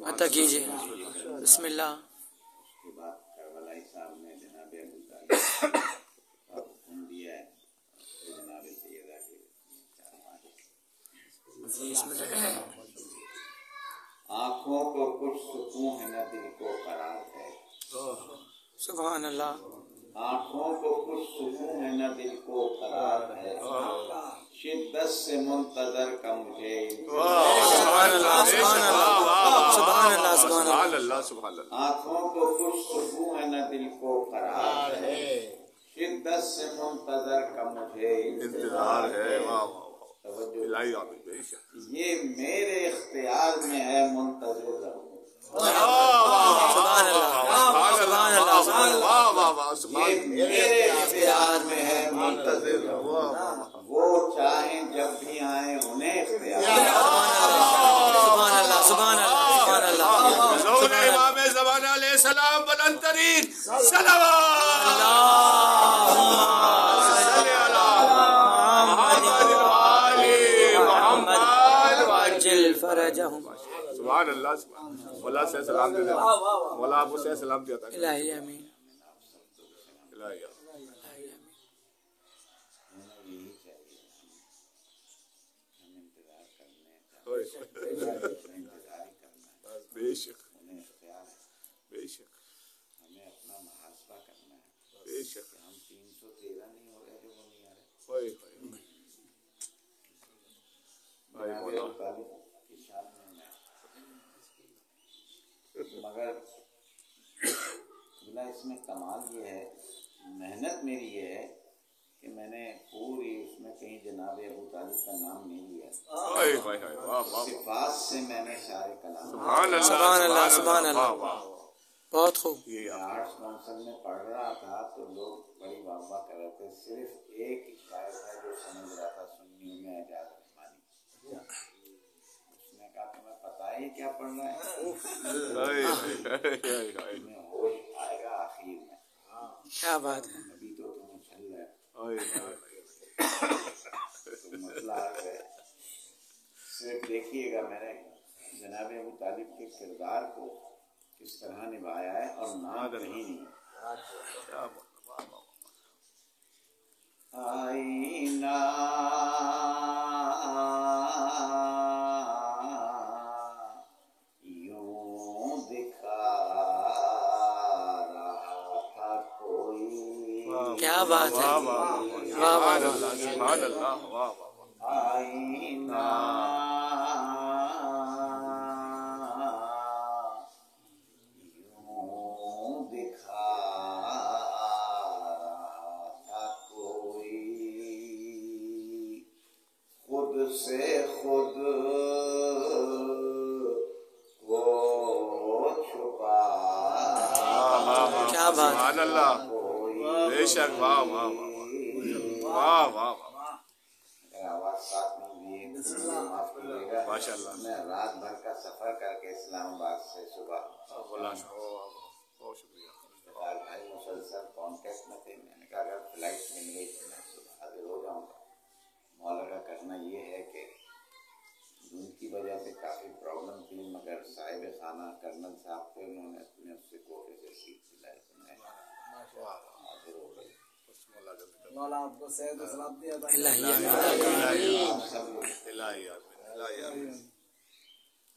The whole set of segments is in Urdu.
عطا کیجیے بسم اللہ. آنکھوں کو کچھ سکون ہے نہ دل کو قرار ہے. سبحان اللہ. آنکھوں کو کچھ سکون ہے نہ دل کو قرار ہے. شدت سے منتظر کا مجھے سبحان اللہ سبحان اللہ سبحان اللہ سبحان اللہ. آنکھوں کو کچھ سکون ہے نہ دل کو قرار ہے. شدت سے منتظر کا مجھے انتظار ہے. یہ میرے اختیار میں ہے منتظر رہوں. سبحان اللہ سبحان اللہ سبحان اللہ. یہ میرے اختیار میں ہے منتظر رہوں. وہ چاہیں جب بھی آئیں انہیں اختیار. سبحان اللہ سبحان اللہ سبحان اللہ. امام زمانہ علیہ السلام بلند ترین صلوات سبحان اللہ. مولا سے سلام دے دے. مولا آپ کو سے سلام دیا تھا. الہی آمین. الہی بے شک بے شک. ہمیں اپنا محاسبہ کرنا ہے. بے شک. ہم 313 نہیں ہو رہے جو وہ نہیں آ رہے. کی شان میں مگر اس میں کمال یہ ہے, محنت میری یہ ہے کہ میں نے پوری اس میں کہیں جناب ابو طالب کا نام نہیں لیا. صفات سے میں نے سارے کلام. سبحان اللہ سبحان اللہ. بہت خوب. آرٹس کونسل میں پڑھ رہا تھا تو لوگ بڑی واہ واہ کر رہے تھے. صرف ایک ہی شاعر ہے جو سمجھ رہا تھا سنیوں میں اعجاز رحمانی. اس نے کہا تمہیں پتہ ہی کیا پڑھنا ہے. تمہیں ہوش آئے گا آخر میں. کیا بات ہے. ابھی تو تم اچھل رہے. تو مسئلہ ہے. صرف دیکھیے گا میں نے جناب ابو طالب کے کردار کو کس طرح نبھایا ہے اور نام کہیں نہیں. آئینہ یوں دکھا رہا تھا کوئی. کیا بات ہے. واہ واہ واہ. آئینہ سے خود کو چھپا. کیا بات. سبحان اللہ. بے شک. واہ واہ واہ واہ واہ. آواز ساتھ میں بھی معاف کیجیے گا. ماشاء اللہ. میں رات بھر کا سفر کر کے اسلام آباد سے صبح بہت شکریہ. بھائی مسلسل کانٹیکٹ میں تھے. میں نے کہا اگر فلائٹ مل گئی تو میں صبح حاضر ہو جاؤں گا. مولا کا کرنا یہ ہے کہ ان کی وجہ سے کافی پرابلم تھی مگر صاحب خانہ کرنل صاحب تھے. انہوں نے اپنے اس سے کوٹے سے سیٹ دلائی تو میں حاضر ہو گئی. مولا آپ کو صحت و سلامت دیا تھا.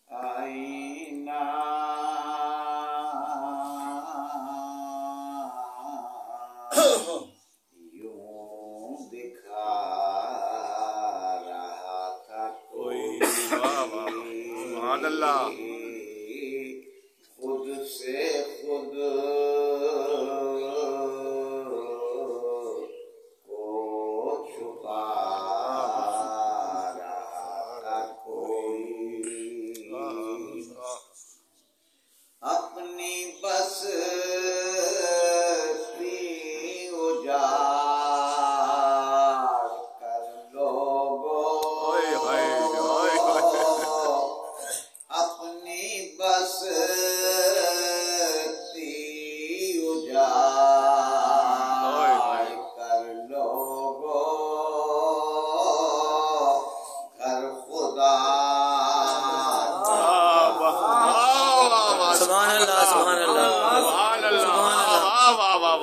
آئینہ یوں دکھا رہا تھا کوئی. سبحان اللہ. خود سے خود کو چھپا رہا تھا کوئی. بستی اجاڑ کر لوگو گھر خدا سبحان اللہ سبحان اللہ سبحان اللہ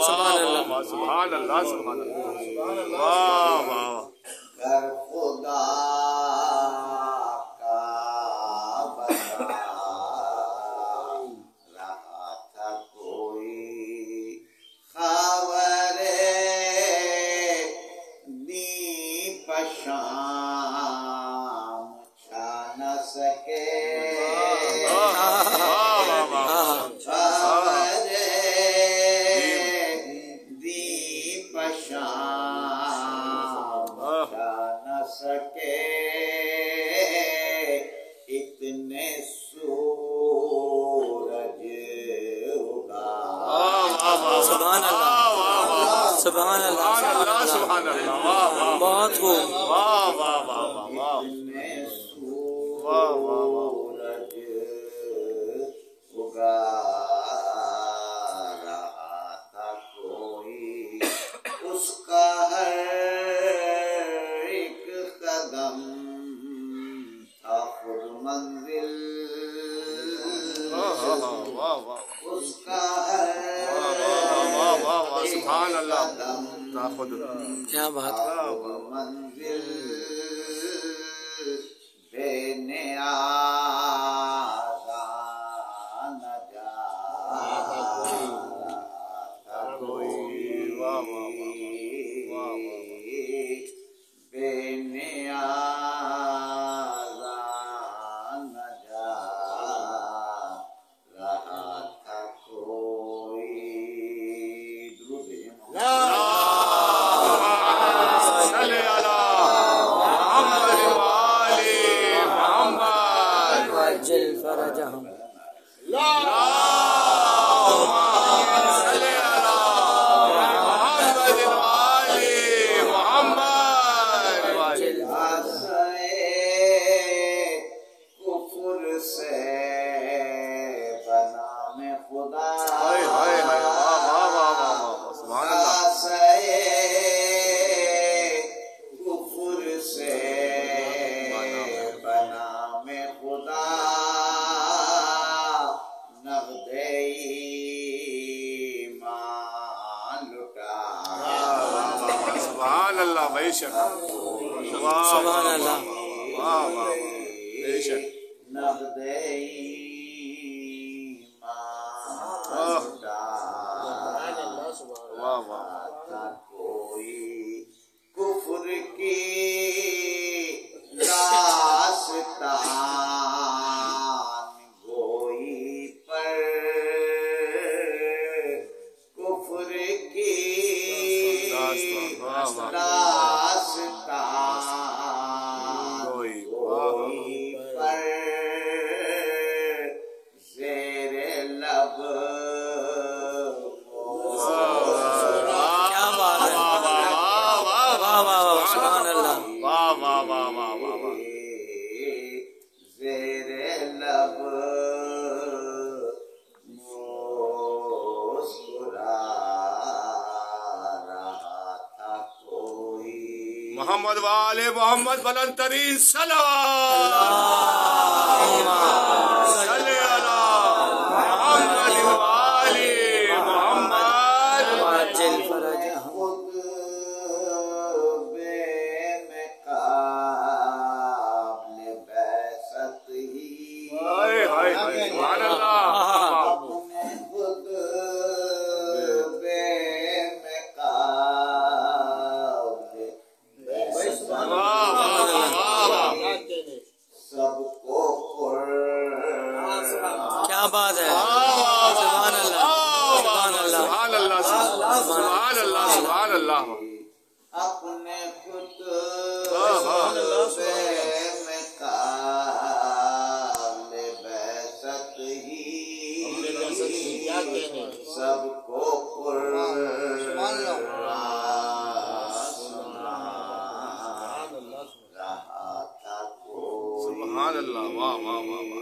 سبحان اللہ سبحان اللہ سبحان اللہ واہ واہ گھر خدا کا بنا رہا تھا کوئی خبر دی پشام چھا نہ سکے سکے اتنے سورج اگا سبحان اللہ سبحان اللہ سبحان اللہ واہ واہ بہت خوب واہ واہ واہ واہ اتنے واہ واہ سورج اگا رہا تھا کوئی اس کا ہر ایک قدم تھا خود منزل اس کا ہر سبحان اللہ خود کیا بات ہے منزل بے نیاز نہ جا کوئی بے نیاز نہ جا رہا تھا کوئی درود صلی علی محمد وآلِ محمد وعجل فرجهم صلی علی محمد وآلِ محمد وعجل کفر سے بنا میں خدا ہائے ہائے ہائے واہ واہ واہ واہ سبحان اللہ کفر سے بنا میں خدا نقد ایمان لٹا سبحان اللہ بے شک سبحان اللہ واہ واہ بے شک نقد ایمان لٹا واہ واہ تھا کوئی کفر کی داستان گوئی پر کفر کی داستان کوئی گوئی پر زیر لب کیا بات ہے واہ واہ واہ سبحان اللہ واہ واہ واہ واہ واہ واہ زیر لب مسکرا رہا تھا کوئی محمد وآلِ محمد بلند ترین صلوات صلی علی محمد وآلِ محمد وعجل فرجهم خود بے میں قابل بعثت ہی ہائے ہائے ہائے سبحان اللہ اپنے خود بے میں قابل بعثت واہ واہ واہ واہ سب کو کیا بات ہے سبحان اللہ سبحان اللہ سبحان اللہ سبحان اللہ سبحان اللہ اپنے خود سبحان اللہ میں قابل بعثت ہی سب کو رہا تھا کوئی سبحان اللہ واہ واہ واہ واہ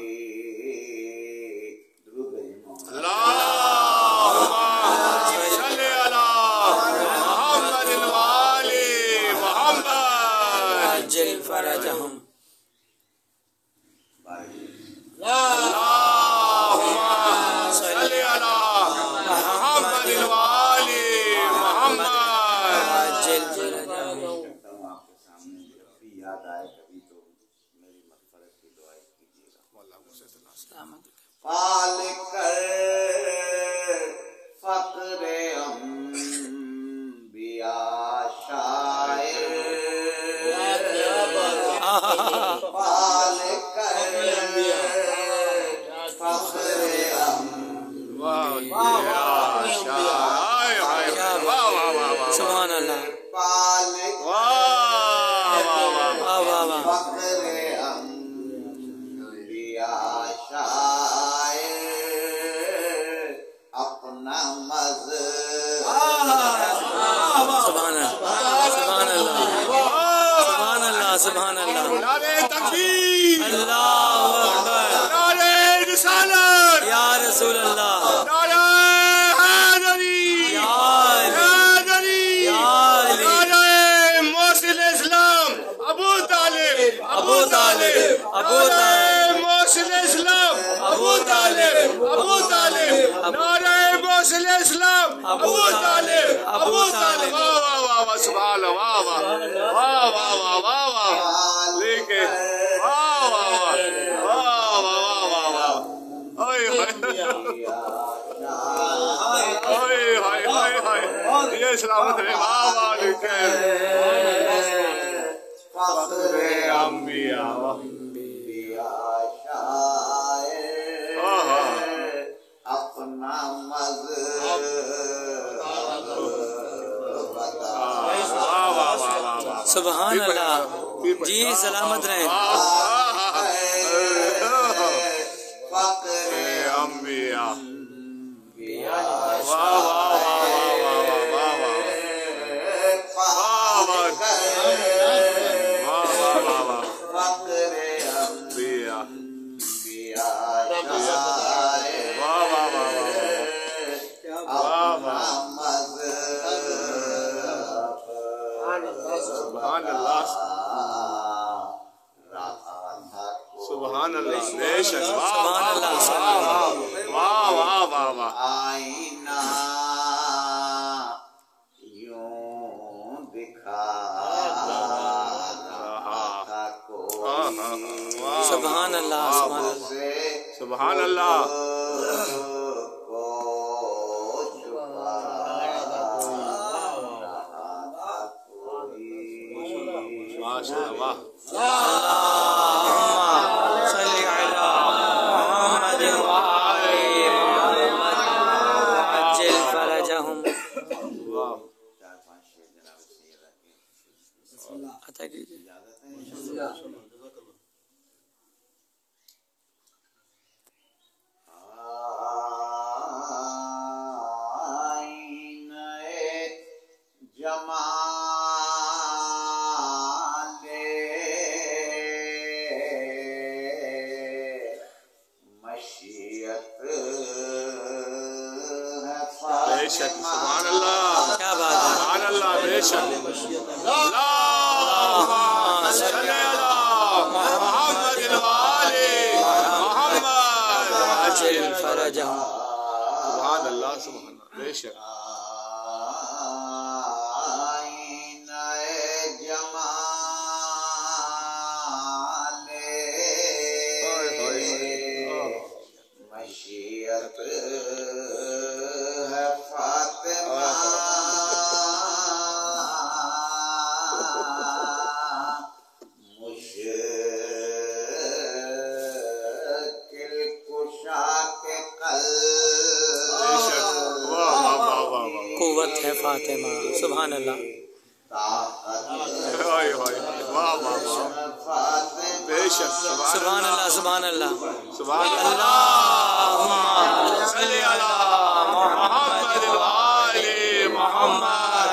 پال کر فقر انبیاء شاعر پال کر فخر سبحان اللہ پال فخر انبیاء شاعر اپنا سبحان اللہ سبحان اللہ سبحان اللہ سبحان اللہ نعرہ تکبیر، اللہ اکبر نعرہ رسالت، یا رسول اللہ نعرہ حیدری، یا علی حیدری، یا علی نعرہ محسن اسلام ابو طالب، ابو طالب ابو طالب محسن اسلام ابو طالب، ابو طالب، نعرہ محسن اسلام ابو طالب، ابو طالب، واہ واہ واہ واہ، سبحان اللہ، واہ واہ واہ واہ واہ واہ واہ، لیکن واہ واہ واہ واہ واہ واہ واہ، اوئے ہائے ہائے ہائے، یہ سلامت ہے، واہ واہ، لیکن فخر انبیاء اپنا سبحان اللہ جی سلامت رہیں فخر انبیاء، سبحان اللہ، بے شک، سبحان اللہ واہ واہ واہ واہ، آئینہ یوں دکھا رہا کوئی سبحان اللہ سبحان اللہ سبحان اللہ، کو چھپا رہا کوئی ماشاء اللہ، صلی علی محمد وآل محمد عجل فرجہم عطا کیجئے سبحان اللہ، کیا بات ہے سبحان اللہ، بے شک، اللہم صلی علی محمد وآل محمد عجل فرجہم سبحان اللہ، سبحان اللہ، بے شک، قوت ہے فاطمہ سبحان اللہ واہ واہ، بے شک، سبحان اللہ سبحان اللہ سبحان اللہ، اللہم صلی علی محمد وآل محمد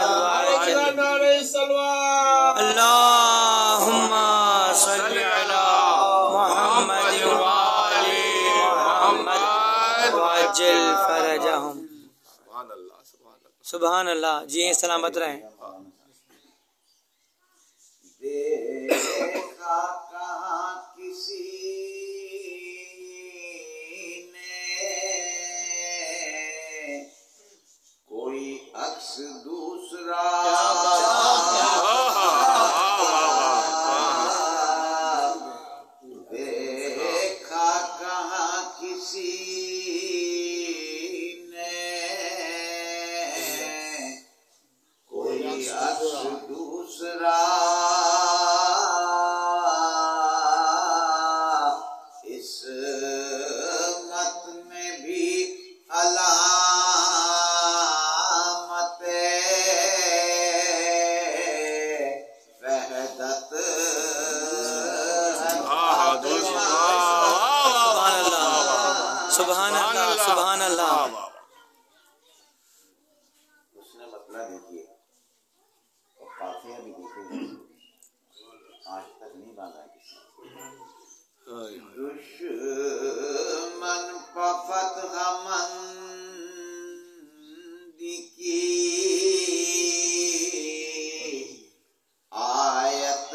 اللہم صلی علی محمد وآل محمد وعجل فرجہم سبحان اللہ، سبحان اللہ، سبحان اللہ جی سلامت رہیں دیکھا کہاں کسی نے کوئی عکس دوسرا دیکھا کہاں کسی سبحان اللہ سبحان اللہ اس نے مسئلہ دیکھیے اور فاتحہ بھی دیکھے آج تک نہیں باندھا کسی دشمن پفت غمندی کی آیت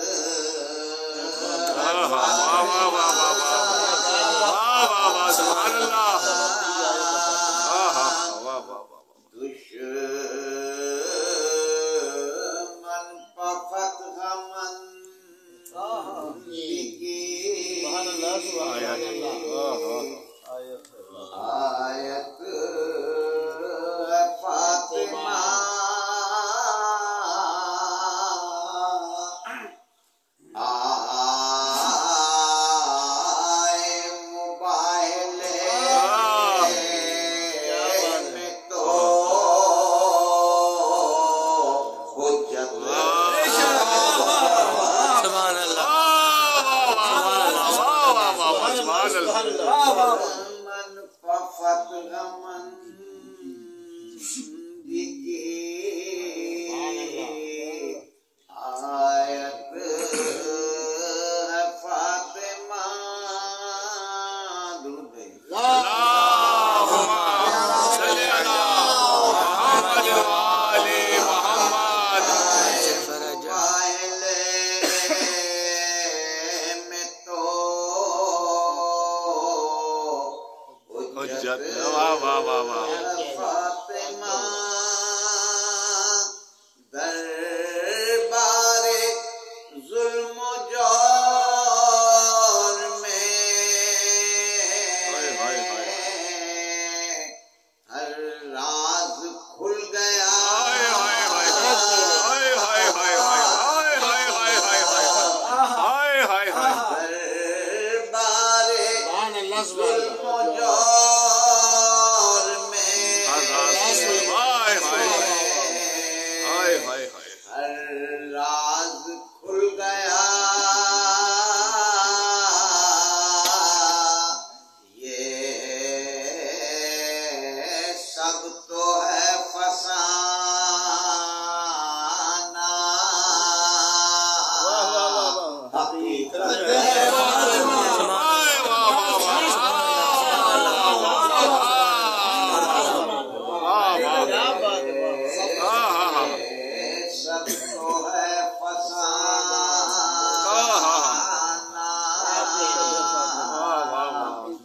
سبحان اللہ دشمن پفت غمندی کی آیت فاطمہ آئے موبائل میں تو حجت سبحان اللہ من پفت غمندی کی آیت ہے فاطمہ درود بھیجو میں تو فاطمہ دربار ظلم و جور میں ہر راز کھل گیا دربار ظلم و جور میں ہر راز کھل گیا یہ سب تو ہے فسانہ حقیقت سب تو ہے فسانہ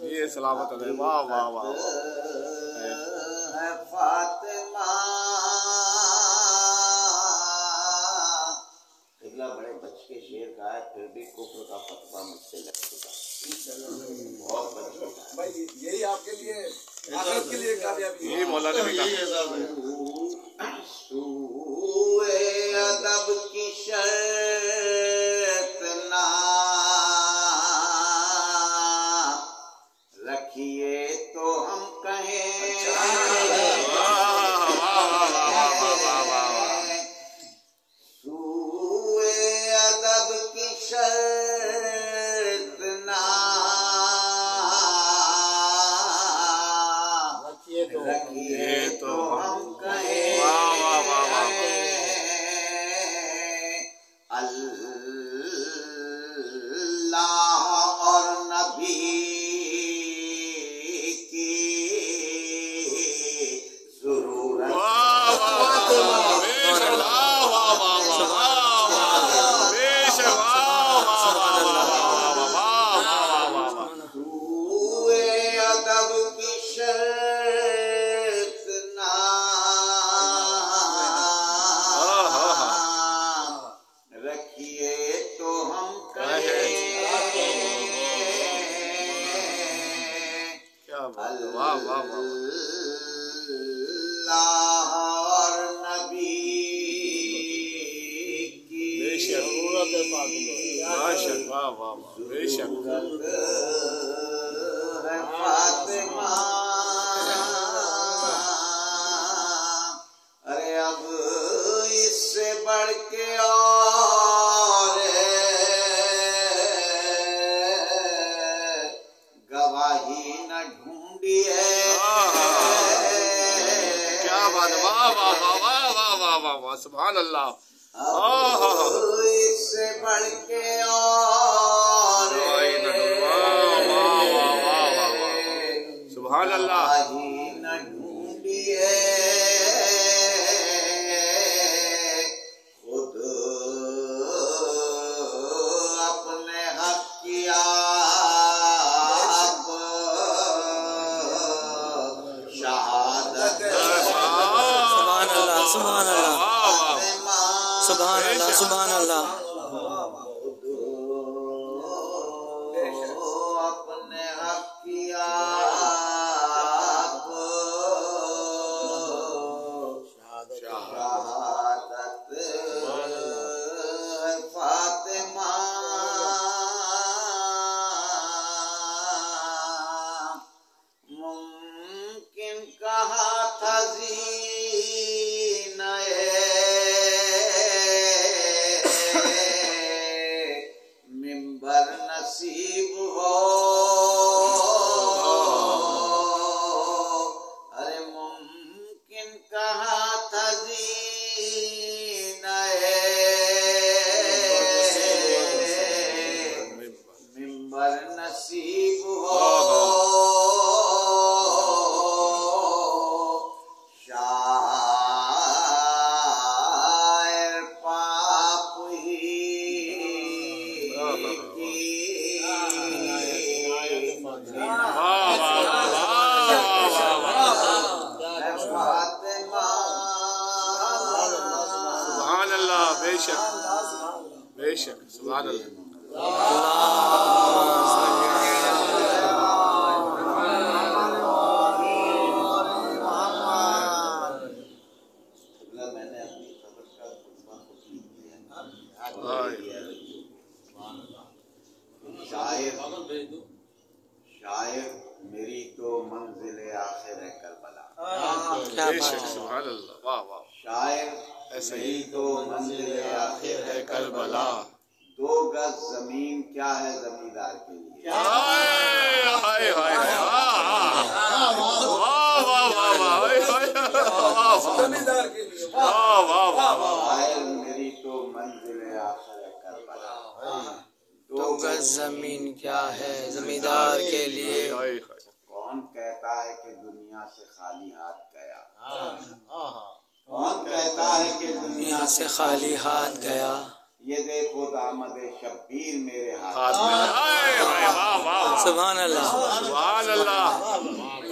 یہ سلامت ہے واہ واہ واہ ہے فاطمہ قبلہ بڑے بچ کے شیر کا ہے پھر بھی کفر کا فتویٰ مجھ سے لگ چکا بہت بچ چکا ہے بھائی یہی آپ کے لیے آخرت کے لیے کامیابی ہے یہ مولانا نے کہا سوئے ادب کی شرط نہ رکھیے تو ہم کہیں سوئے ادب کی شرط نہ رکھیے تو ہم کہیں اللہ اور نبی کی ضرورت سوئے ادب کی شرط نہ رکھیے تو ہم کہیں اللہ اور نبی کی ہے فاطمہ ارے اب اس سے بڑھ کے اور گواہی نہ ڈھونڈی سبحان واہ واہ واہ واہ واہ واہ واہ واہ سبحان اللہ اس سے بڑھ کے اور سبحان اللہ نہ ڈھونڈیے خود اپنے حق کیا شہادت سبحان اللہ سبحان اللہ سبحان اللہ سبحان اللہ اپنے حق کیا شہادت فاطمہ ممکن کہا تھا ممبر نصیب ہو ارے ممکن کہا تھا ممبر نصیب ہو شاعر پاپ ہی سبحان اللہ بے شک بے شک سبحان اللہ میں نے اپنی خبر کا خطبہ خود لکھ دیا شاعر میری تو منزل آخر ہے کربلا بے شک سبحان اللہ واہ واہ شاعر ایسے ہی میری تو منزل آخر ہے کربلا 2 گز زمین کیا ہے زمیندار کے لیے ہائے ہائے ہائے شاعر میری تو منزل آخر ہے کربلا 2 گز زمین کیا ہے زمیندار کے لیے کون کہتا ہے کہ دنیا سے خالی ہاتھ گیا کون کہتا ہے کہ دنیا سے خالی ہاتھ گیا یہ دیکھو دامد شبیر میرے ہاتھ سبحان اللہ سبحان اللہ سبحان اللہ